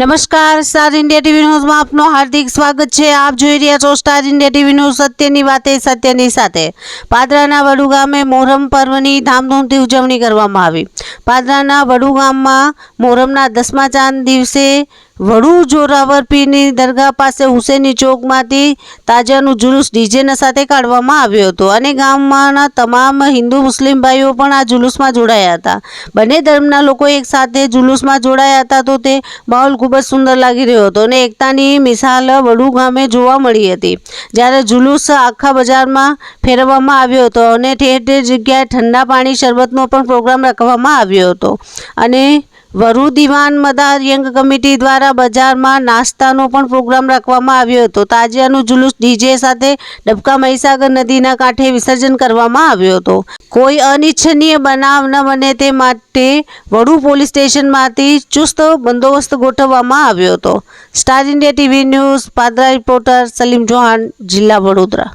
નમસ્કાર, star India TV ન્યૂઝમાં આપનું હાર્દિક સ્વાગત છે। આપ જોઈ રહ્યા છો સ્ટાર ઇન્ડિયા ટીવી ન્યૂઝ, સત્યની વાતે સત્યની સાથે। પાદરાના વડુ ગામે મોહરમ પર્વની ધામધૂમથી ઉજવણી કરવામાં આવી। પાદરાના વડુ ગામમાં મોહરમના 10મા ચાંદ દિવસે વડુ જોરાવર પીરની દરગાહ પાસે હુસેની ચોકમાંથી તાજિયાનું જુલુસ ડીજેના સાથે કાઢવામાં આવ્યું હતું અને ગામમાંના તમામ હિન્દુ મુસ્લિમ ભાઈઓ પણ આ જુલુસમાં જોડાયા હતા। બંને ધર્મના લોકો એક સાથે જુલુસમાં જોડાયા હતા તો તે માહોલ ખૂબ જ સુંદર લાગી રહ્યો હતો અને એકતાની મિસાલ વડુ ગામે જોવા મળી હતી। જ્યારે જુલુસ આખા બજારમાં ફેરવવામાં આવ્યો હતો અને ઠેર ઠેર જગ્યાએ ઠંડા પાણી શરબતનો પણ પ્રોગ્રામ રાખવામાં આવ્યો હતો અને વરુ દીવાન મદાર યંગ કમિટી દ્વારા બજારમાં નાસ્તાનો પણ પ્રોગ્રામ રાખવામાં આવ્યો હતો। તાજિયાનું જુલુસ ડીજે સાથે ડબકા મહીસાગર નદીના કાંઠે વિસર્જન કરવામાં આવ્યો હતો। કોઈ અનિચ્છનીય બનાવ ન બને તે માટે વડુ પોલીસ સ્ટેશનમાંથી ચુસ્ત બંદોબસ્ત ગોઠવવામાં આવ્યો હતો। Star India TV news Padra reporter Salim Chauhan, જિલ્લા વડોદરા।